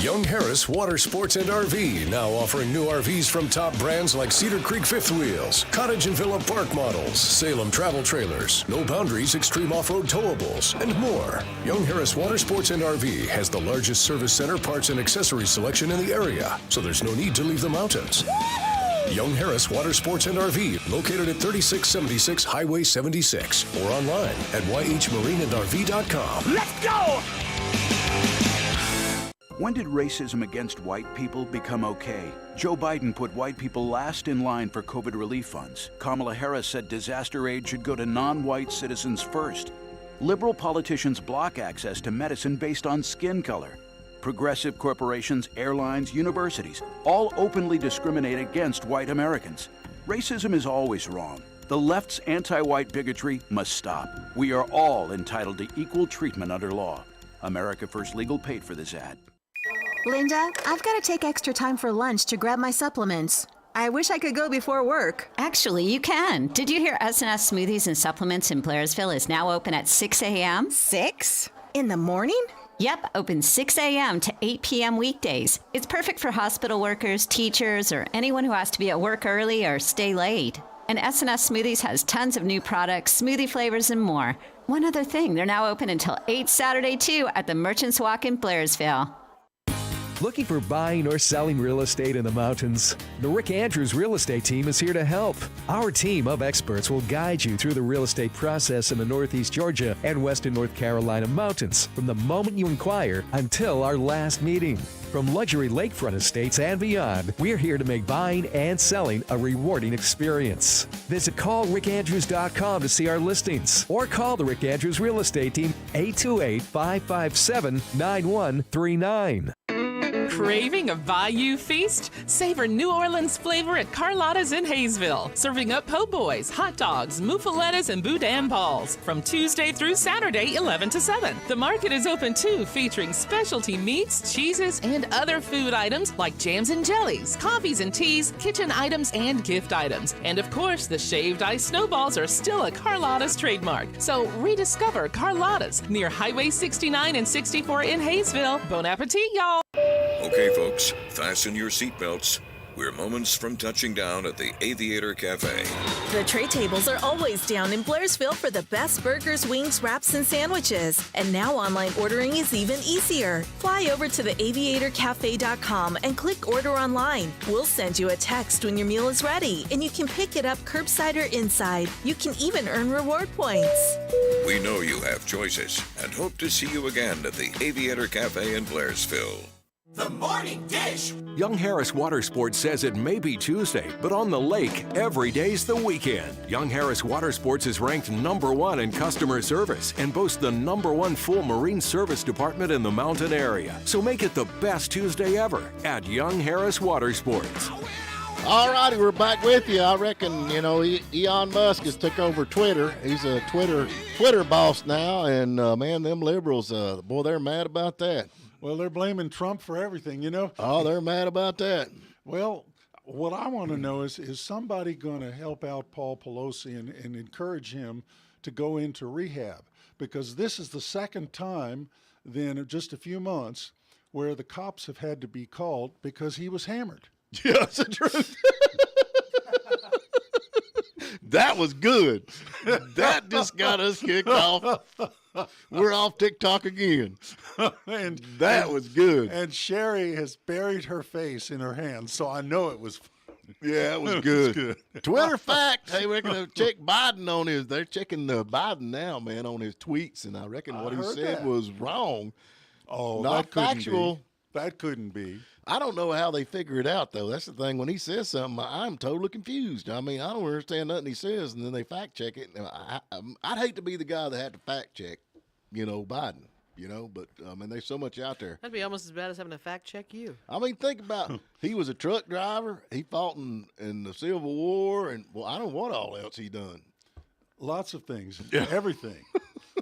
Young Harris Water Sports and RV now offering new RVs from top brands like Cedar Creek Fifth Wheels, Cottage and Villa Park Models, Salem Travel Trailers, No Boundaries Extreme Off-Road Towables, and more. Young Harris Water Sports and RV has the largest service center, parts, and accessories selection in the area, so there's no need to leave the mountains. Young Harris Water Sports and RV, located at 3676 Highway 76, or online at yhmarineandrv.com. Let's go! When did racism against white people become okay? Joe Biden put white people last in line for COVID relief funds. Kamala Harris said disaster aid should go to non-white citizens first. Liberal politicians block access to medicine based on skin color. Progressive corporations, airlines, universities all openly discriminate against white Americans. Racism is always wrong. The left's anti-white bigotry must stop. We are all entitled to equal treatment under law. America First Legal paid for this ad. Linda, I've got to take extra time for lunch to grab my supplements. I wish I could go before work. Actually, you can. Did you hear S&S Smoothies and Supplements in Blairsville is now open at 6 a.m.? 6? In the morning? Yep, open 6 a.m. to 8 p.m. weekdays. It's perfect for hospital workers, teachers, or anyone who has to be at work early or stay late. And S&S Smoothies has tons of new products, smoothie flavors, and more. One other thing, they're now open until 8 Saturday, too, at the Merchants Walk in Blairsville. Looking for buying or selling real estate in the mountains? The Rick Andrews Real Estate Team is here to help. Our team of experts will guide you through the real estate process in the Northeast Georgia and Western North Carolina mountains from the moment you inquire until our last meeting. From luxury lakefront estates and beyond, we're here to make buying and selling a rewarding experience. Visit callrickandrews.com to see our listings or call the Rick Andrews Real Estate Team 828-557-9139. Craving a Bayou feast? Savor New Orleans flavor at Carlotta's in Hayesville. Serving up po' boys, hot dogs, muffalettas, and boudin balls from Tuesday through Saturday, 11 to 7. The market is open too, featuring specialty meats, cheeses, and other food items like jams and jellies, coffees and teas, kitchen items, and gift items. And of course, the shaved ice snowballs are still a Carlotta's trademark. So rediscover Carlotta's near Highway 69 and 64 in Hayesville. Bon appetit, y'all! Okay, folks, fasten your seatbelts. We're moments from touching down at the Aviator Cafe. The tray tables are always down in Blairsville for the best burgers, wings, wraps, and sandwiches. And now online ordering is even easier. Fly over to theaviatorcafe.com and click order online. We'll send you a text when your meal is ready, and you can pick it up curbside or inside. You can even earn reward points. We know you have choices and hope to see you again at the Aviator Cafe in Blairsville. The Morning Dish. Young Harris Water Sports says it may be Tuesday, but on the lake, every day's the weekend. Young Harris Water Sports is ranked #1 in customer service and boasts the #1 full marine service department in the mountain area. So make it the best Tuesday ever at Young Harris Water Sports. All righty, we're back with you. I reckon, Elon Musk has took over Twitter. He's a Twitter boss now, and, man, them liberals, boy, they're mad about that. Well, they're blaming Trump for everything, Oh, they're mad about that. Well, what I want to know is somebody going to help out Paul Pelosi and encourage him to go into rehab? Because this is the second time in just a few months where the cops have had to be called because he was hammered. Yeah, that's the truth. That was good. That just got us kicked off. We're off TikTok again. and that was good. And Sherry has buried her face in her hands, so I know it was. Yeah, it was good. Twitter fact. Hey, we're going to check Biden on his. They're checking the Biden now, man, on his tweets, and I reckon what he said was wrong. Oh, not factual. That couldn't be. I don't know how they figure it out, though. That's the thing. When he says something, I'm totally confused. I mean, I don't understand nothing he says, and then they fact check it. I'd hate to be the guy that had to fact check, Biden, but, I mean, there's so much out there. That'd be almost as bad as having to fact check you. I mean, think about he was a truck driver. He fought in the Civil War, and, well, I don't know what all else he done. Lots of things. Yeah. Everything.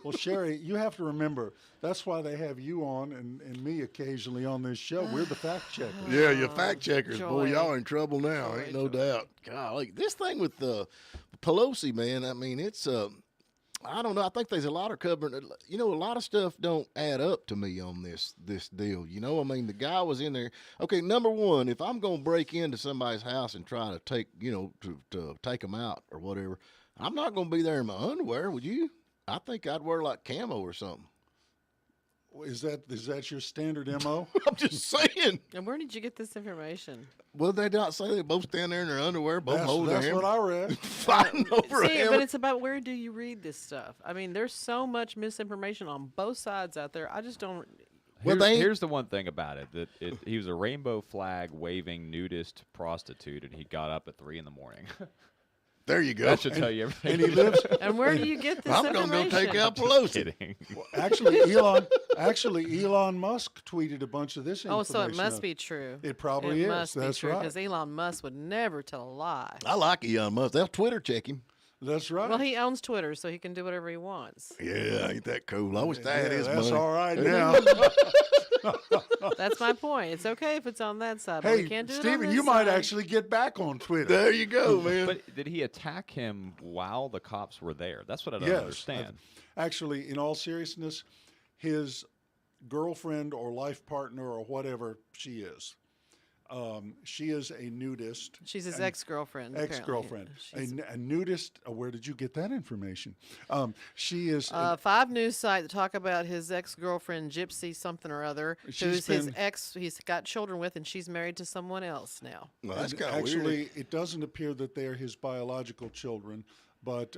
Well, Sherry, you have to remember, that's why they have you on and me occasionally on this show. We're the fact checkers. Yeah, you're fact checkers. Joy. Boy, y'all in trouble now. Ain't no doubt. Golly, this thing with Pelosi, man, I mean, it's, I don't know. I think there's a lot of covering. A lot of stuff don't add up to me on this deal. I mean, the guy was in there. Okay, number one, if I'm going to break into somebody's house and try to take, to take them out or whatever, I'm not going to be there in my underwear, would you? I think I'd wear like camo or something. Is that your standard MO? I'm just saying. And where did you get this information? Well, they not say they both stand there in their underwear, both holding their hammer. That's what I read. Fighting over a hammer. But it's about where do you read this stuff? I mean, there's so much misinformation on both sides out there. I just don't. Here's the one thing about it, that he was a rainbow flag waving nudist prostitute, and he got up at 3 a.m. There you go. That should tell you everything. And he lives. And where do you get this information? I'm going to go take out Pelosi. Well, actually, Elon Musk tweeted a bunch of this information. Oh, so it must be true. It probably is. Must That's be true, right. because Elon Musk would never tell a lie. I like Elon Musk. They'll Twitter check him. That's right. Well, he owns Twitter, so he can do whatever he wants. Yeah, ain't that cool? I wish I had his money. That's all right now. That's my point. It's okay if it's on that side, but we can't do it on Stephen, this you might side. actually get back on Twitter. There you go, man. But did he attack him while the cops were there? That's what I don't Yes. understand. Actually, in all seriousness, his girlfriend or life partner or whatever she is she is a nudist. She's his ex-girlfriend. Ex-girlfriend. A nudist. Where did you get that information? She is... 5 news site that talk about his ex-girlfriend, Gypsy something or other, who's his ex he's got children with, and she's married to someone else now. Well, that's kind of Actually, weird. it doesn't appear that they're his biological children, but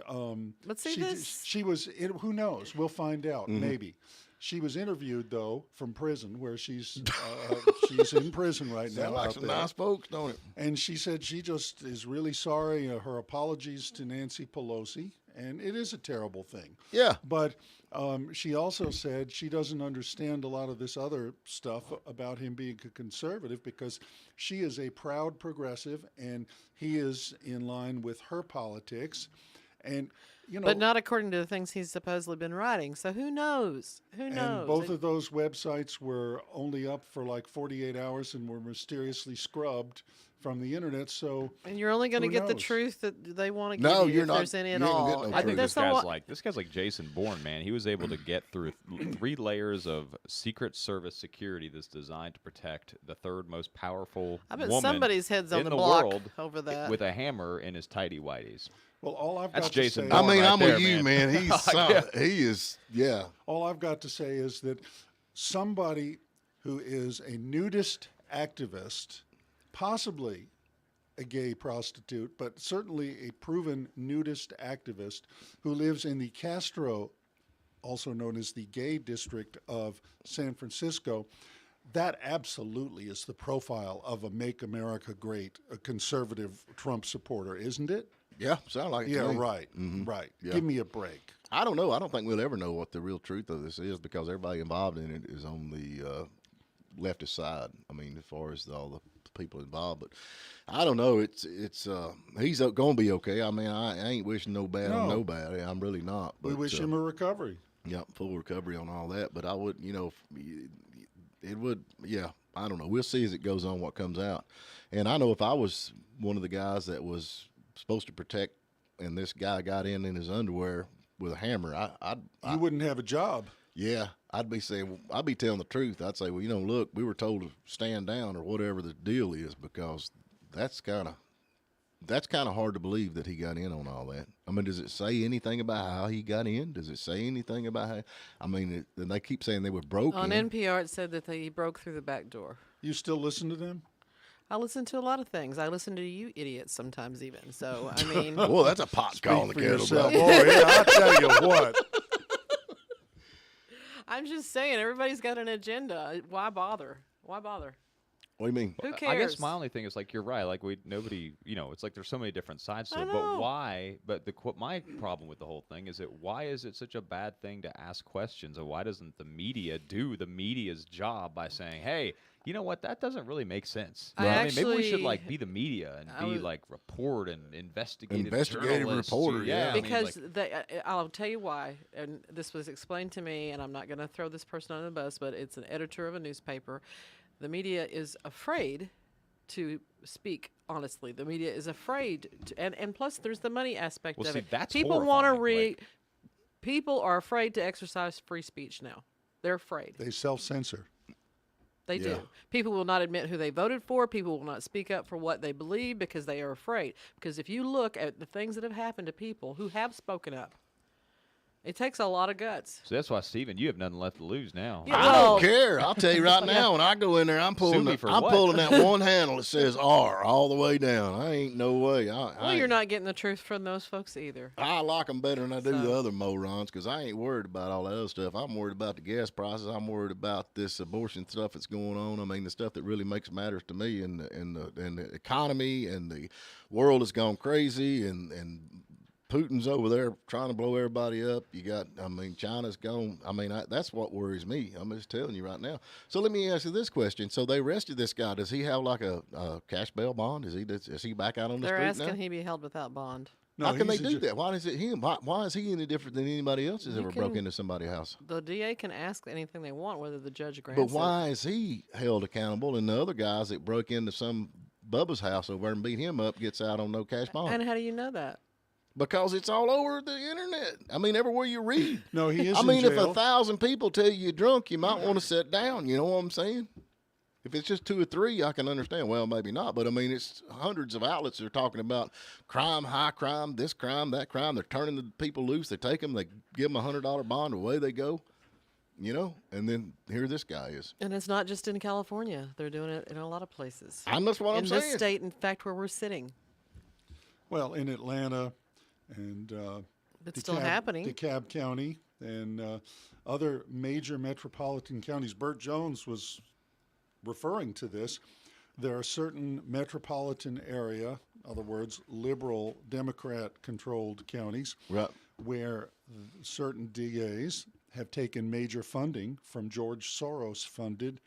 see, she was... who knows? We'll find out, maybe. She was interviewed, though, from prison, where she's in prison right now. Sound like some nice folks, don't it? And she said she just is really sorry. Her apologies to Nancy Pelosi, and it is a terrible thing. Yeah. But she also said she doesn't understand a lot of this other stuff about him being a conservative because she is a proud progressive, and he is in line with her politics. And you know, but not according to the things he's supposedly been writing. So who knows? Who knows? And both of those websites were only up for like 48 hours and were mysteriously scrubbed from the internet. So and you're only going to get the truth that they want to give no, you you're if not, there's any at you ain't all. gonna get no I think truth. this guy's like Jason Bourne, man. He was able to get through 3 layers of Secret Service security that's designed to protect the third most powerful I bet woman somebody's head's on in the the block world over that. with a hammer in his tighty whities. Well, all I've That's got Jason to say, Bourne right I'm there, with you, man. He's he is, yeah. all I've got to say is that somebody who is a nudist activist, possibly a gay prostitute, but certainly a proven nudist activist who lives in the Castro, also known as the gay district of San Francisco, that absolutely is the profile of a Make America Great, a conservative Trump supporter, isn't it? Yeah, sound like it. Yeah, to me. right, right. Yeah. Give me a break. I don't know. I don't think we'll ever know what the real truth of this is because everybody involved in it is on the leftist side. I mean, as far as all the people involved, but I don't know. It's he's going to be okay. I mean, I ain't wishing no bad on nobody. I'm really not. But, We wish him a recovery. Yeah, full recovery on all that. But I would, it would, yeah. I don't know. We'll see as it goes on what comes out. And I know if I was one of the guys that was supposed to protect, and this guy got in his underwear with a hammer, You wouldn't have a job. yeah, I'd be telling the truth. I'd say, well, look, we were told to stand down or whatever the deal is, because that's kind of hard to believe that he got in on all that. I mean, does it say anything about how he got in? Does it say anything about how? I mean, and they keep saying they were broken. On NPR, it said that he broke through the back door. You still listen to them? I listen to a lot of things. I listen to you idiots sometimes even. So, I mean. Well, that's a pot calling the kettle black. Oh, yeah, I'll tell you what. I'm just saying, everybody's got an agenda. Why bother? Why bother? What do you mean? Who I cares? guess my only thing is, like, you're right. Like, nobody, it's like there's so many different sides to I it. know. But why? But my problem with the whole thing is that why is it such a bad thing to ask questions? And why doesn't the media do the media's job by saying, hey, you know what? That doesn't really make sense. I mean, maybe we should be the media and report and investigative journalists. reporter. Yeah, because I'll tell you why. And this was explained to me, and I'm not going to throw this person under the bus, but it's an editor of a newspaper. The media is afraid to speak honestly. The media is afraid to, and plus there's the money aspect of it. That's people want to horrifying, people are afraid to exercise free speech now. They're afraid. They self-censor. They do. People will not admit who they voted for. People will not speak up for what they believe because they are afraid. Because if you look at the things that have happened to people who have spoken up, it takes a lot of guts. So that's why, Stephen, you have nothing left to lose now. Yeah, I don't care. I'll tell you right now, when I go in there, I'm pulling that one handle that says R all the way down. I ain't no way. You're not getting the truth from those folks either. I like them better than I do the other morons because I ain't worried about all that other stuff. I'm worried about the gas prices. I'm worried about this abortion stuff that's going on. I mean, the stuff that really makes matters to me, and the economy, and the world has gone crazy, and Putin's over there trying to blow everybody up. China's gone. That's what worries me. I'm just telling you right now. So let me ask you this question. So they arrested this guy. Does he have like a cash bail bond? Is he back out on the street now? They're asking he be held without bond. No, how can they do that? Why is it him? Why is he any different than anybody else who's ever broke into somebody's house? The DA can ask anything they want, whether the judge grants it. But why is he held accountable and the other guys that broke into some Bubba's house over there and beat him up gets out on no cash bond? And how do you know that? Because it's all over the internet. I mean, everywhere you read. No, he is I mean, in if jail. 1,000 people tell you you're drunk, you might want to sit down. You know what I'm saying? If it's just 2 or 3, I can understand. Well, maybe not, but I mean, it's hundreds of outlets that are talking about crime, high crime, this crime, that crime. They're turning the people loose. They take them, they give them $100 bond, away they go. And then here this guy is. And it's not just in California. They're doing it in a lot of places. That's what I'm saying. In this state, in fact, where we're sitting. Well, in Atlanta and it's still happening. DeKalb County and other major metropolitan counties. Burt Jones was referring to this. There are certain metropolitan area, in other words, liberal Democrat-controlled counties, right, where certain DAs have taken major funding from George Soros-funded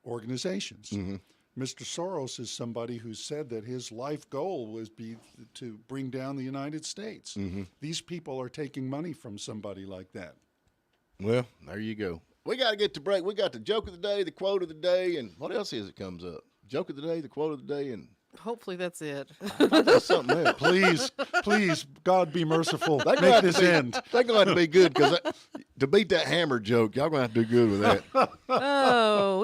organizations. Mm-hmm. Mr. Soros is somebody who said that his life goal was to bring down the United States. Mm-hmm. These people are taking money from somebody like that. Well, there you go. We got to get to break. We got the joke of the day, the quote of the day, and what else is it comes up? Joke of the day, the quote of the day, and hopefully that's it. That's something else. Please, God be merciful. Make this end. They're going to have to be good because to beat that hammer joke, y'all going to have to do good with that. We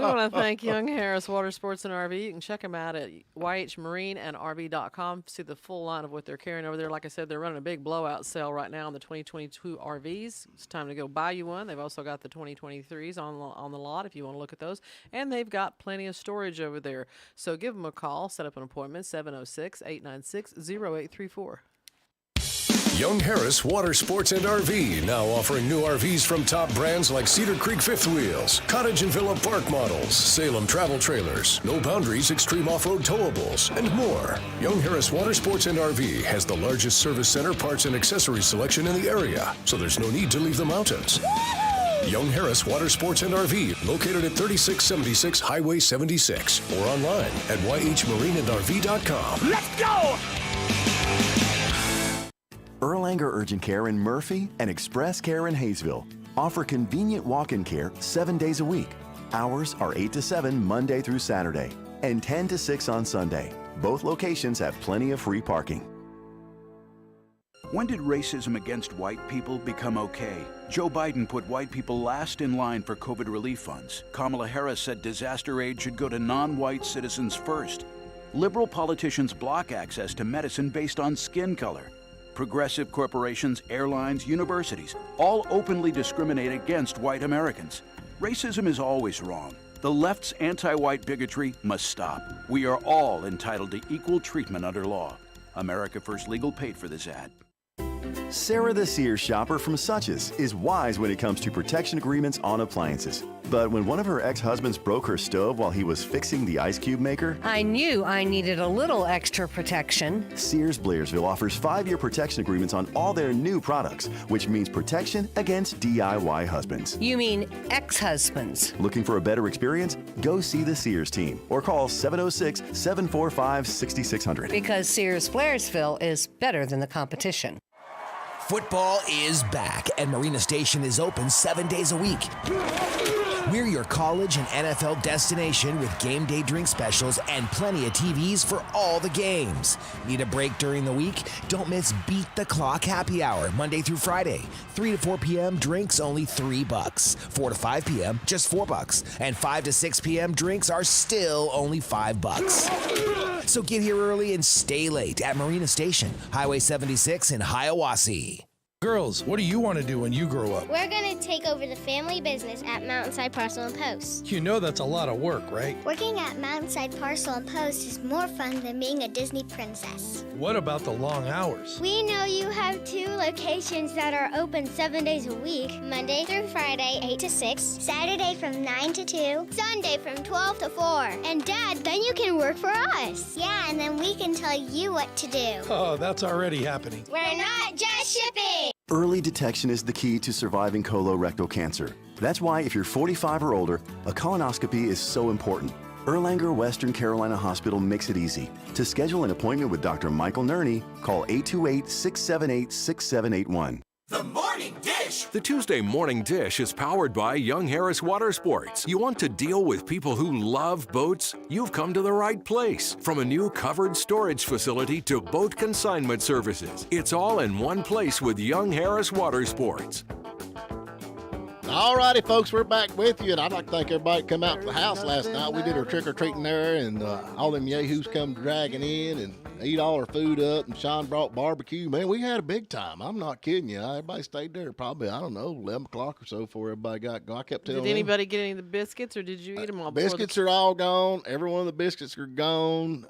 want to thank Young Harris Water Sports and RV. You can check them out at yhmarineandrv.com. See the full line of what they're carrying over there. Like I said, they're running a big blowout sale right now on the 2022 RVs. It's time to go buy you one. They've also got the 2023s on the lot if you want to look at those. And they've got plenty of storage over there. So give them a call. Set up an appointment, 706-896-0834. Young Harris Water Sports and RV now offering new RVs from top brands like Cedar Creek Fifth Wheels, Cottage and Villa Park Models, Salem Travel Trailers, No Boundaries Extreme Off-Road Towables, and more. Young Harris Water Sports and RV has the largest service center, parts, and accessories selection in the area, so there's no need to leave the mountains. Young Harris Water Sports and RV, located at 3676 Highway 76, or online at yhmarineandrv.com. Let's go! Erlanger Urgent Care in Murphy and Express Care in Hayesville offer convenient walk-in care 7 days a week. Hours are 8 to 7 Monday through Saturday and 10 to 6 on Sunday. Both locations have plenty of free parking. When did racism against white people become okay? Joe Biden put white people last in line for COVID relief funds. Kamala Harris said disaster aid should go to non-white citizens first. Liberal politicians block access to medicine based on skin color. Progressive corporations, airlines, universities all openly discriminate against white Americans. Racism is always wrong. The left's anti-white bigotry must stop. We are all entitled to equal treatment under law. America First Legal paid for this ad. Sarah the Sears shopper from Suches is wise when it comes to protection agreements on appliances. But when one of her ex-husbands broke her stove while he was fixing the ice cube maker, I knew I needed a little extra protection. Sears Blairsville offers 5-year protection agreements on all their new products, which means protection against DIY husbands. You mean ex-husbands? Looking for a better experience? Go see the Sears team or call 706-745-6600. Because Sears Blairsville is better than the competition. Football is back, and Marina Station is open 7 days a week. We're your college and NFL destination with game day drink specials and plenty of TVs for all the games. Need a break during the week? Don't miss Beat the Clock Happy Hour, Monday through Friday. 3 to 4 p.m. drinks only $3. 4 to 5 p.m. just $4. And 5 to 6 p.m. drinks are still only $5. So get here early and stay late at Marina Station, Highway 76 in Hiawassee. Girls, what do you want to do when you grow up? We're going to take over the family business at Mountainside Parcel and Post. You know that's a lot of work, right? Working at Mountainside Parcel and Post is more fun than being a Disney princess. What about the long hours? We know you have 2 locations that are open 7 days a week, Monday through Friday, 8 to 6, Saturday from 9 to 2, Sunday from 12 to 4. And Dad, then you can work for us. Yeah, and then we can tell you what to do. Oh, that's already happening. We're not just shipping. Early detection is the key to surviving colorectal cancer. That's why if you're 45 or older, a colonoscopy is so important. Erlanger Western Carolina Hospital makes it easy. To schedule an appointment with Dr. Michael Nerney, call 828-678-6781. The Morning Dish. The Tuesday Morning Dish is powered by Young Harris Water Sports. You want to deal with people who love boats? You've come to the right place. From a new covered storage facility to boat consignment services, it's all in one place with Young Harris Water Sports. All righty, folks, we're back with you, and I'd like to thank everybody that come out to the house last night. We did our trick-or-treating there, and all them yahoos come dragging in and eat all our food up, and Sean brought barbecue. Man, we had a big time. I'm not kidding you. Everybody stayed there probably, 11 o'clock or so before everybody got gone. I kept telling Did anybody get any of the biscuits, or did you eat them all? Biscuits are all gone. Every one of the biscuits are gone.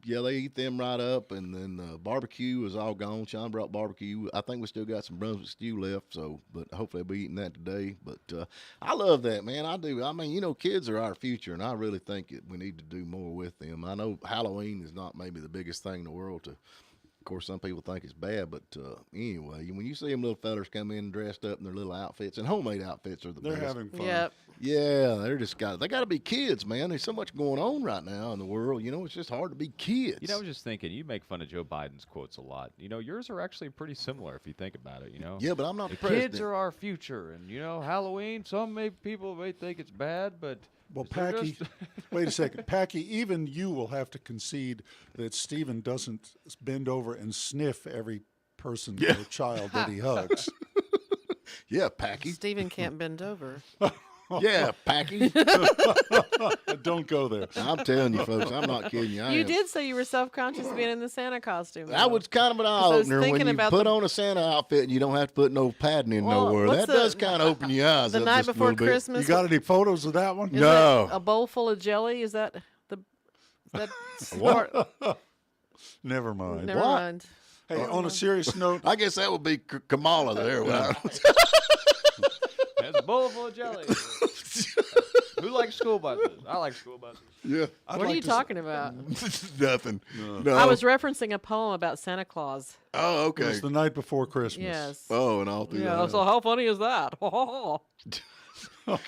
Yeah, they eat them right up, and then barbecue was all gone. Sean brought barbecue. I think we still got some Brunswick stew left, but hopefully we'll be eating that today. But I love that, man. I do. I mean, kids are our future, and I really think we need to do more with them. I know Halloween is not maybe the biggest thing in the world of course, some people think it's bad, but anyway, when you see them little fellers come in dressed up in their little outfits, and homemade outfits are the best. They're having fun. Yep. Yeah, they got to be kids, man. There's so much going on right now in the world. It's just hard to be kids. I was just thinking, you make fun of Joe Biden's quotes a lot. Yours are actually pretty similar if you think about it. Yeah, but I'm not the president. Kids are our future, and Halloween. People may think it's bad, but. Well, Packy, wait a second. Packy, even you will have to concede that Stephen doesn't bend over and sniff every person or child that he hugs. Yeah, Packy. Stephen can't bend over. Yeah, Packy. Don't go there. I'm telling you, folks, I'm not kidding you. You did say you were self-conscious being in the Santa costume. That was kind of an eye-opener when you put on a Santa outfit and you don't have to put no padding in nowhere. That does kind of open your eyes the up night just a before little bit. Christmas. You got any photos of that one? Is No. that a bowl full of jelly? Is that that What? Never mind. Never mind. Hey, on a serious note, I guess that would be Kamala there. There's a bowl full of jelly. Who likes school buses? I like school buses. Yeah. What are you talking about? Nothing. No. I was referencing a poem about Santa Claus. Oh, okay. It was the night before Christmas. Yes. Oh, and all through Yeah. that. So how funny is that? Dang,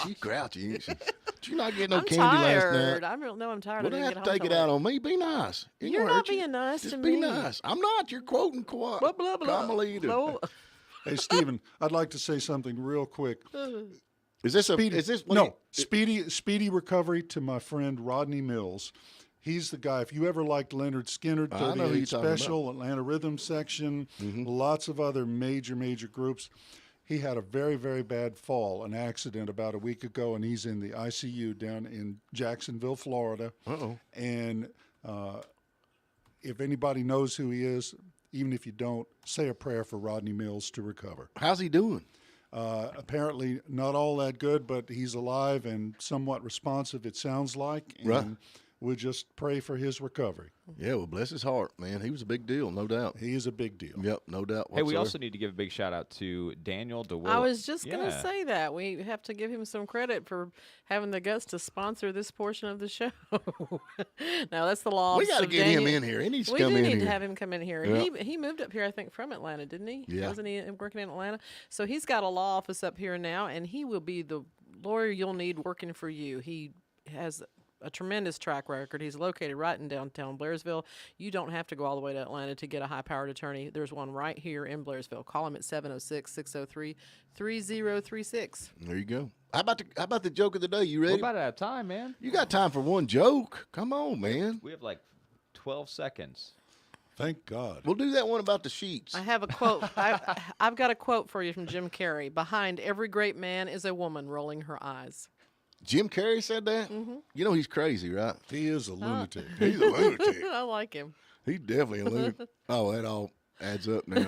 she's grouchy, ain't she? Did you not get no I'm candy last tired. night? I'm tired. Well, I they didn't have get to home take it till out late. on me. Be nice. Ain't You're gonna not hurt you. being nice Just to be me. nice. I'm not. You're quoting Kawhi. Blah, blah, blah. Carmelita. Blow- Hey, Stephen, I'd like to say something real quick. Is this Speedy, is this speedy recovery to my friend Rodney Mills. He's the guy. If you ever liked Leonard Skinner, I know who 38 you're talking Special, Atlanta Rhythm Section, lots of other major groups. He had a very, very bad fall, an accident about a week ago, and he's in the ICU down in Jacksonville, Florida. Uh-oh. And if anybody knows who he is, even if you don't, say a prayer for Rodney Mills to recover. How's he doing? Apparently not all that good, but he's alive and somewhat responsive, it sounds like. And Right. we'll just pray for his recovery. Yeah, well, bless his heart, man. He was a big deal, no doubt. He is a big deal. Yep, no doubt Hey, we whatsoever. also need to give a big shout out to Daniel DeWitt. I was just going to Yeah. say that. We have to give him some credit for having the guts to sponsor this portion of the show. Now, that's the law. We gotta get him in here. He needs to come in We do need to here. have him come in here. Yep. He moved up here, I think, from Atlanta, didn't he? Yeah. Wasn't he working in Atlanta? So he's got a law office up here now, and he will be the lawyer you'll need working for you. He has a tremendous track record. He's located right in downtown Blairsville. You don't have to go all the way to Atlanta to get a high-powered attorney. There's one right here in Blairsville. Call him at 706-603-3036. There you go. How about the joke of the day? You ready? We're about out of time, man. You got time for one joke? Come on, man. We have like 12 seconds. Thank God. We'll do that one about the sheets. I have a quote. I've got a quote for you from Jim Carrey. Behind every great man is a woman rolling her eyes. Jim Carrey said that? Mm-hmm. You know he's crazy, right? He is a lunatic. He's a lunatic. I like him. He's definitely a lunatic. Oh, that all adds up now.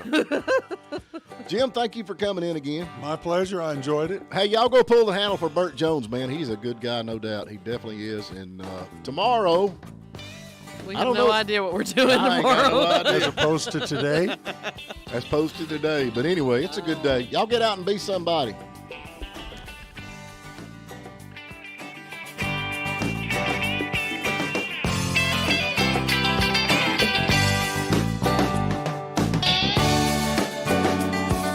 Jim, thank you for coming in again. My pleasure. I enjoyed it. Hey, y'all go pull the handle for Burt Jones, man. He's a good guy, no doubt. He definitely is. And tomorrow, We I have don't no know. idea what we're doing I ain't got no tomorrow. idea. As opposed to today. As opposed to today. But anyway, it's a good day. Y'all get out and be somebody.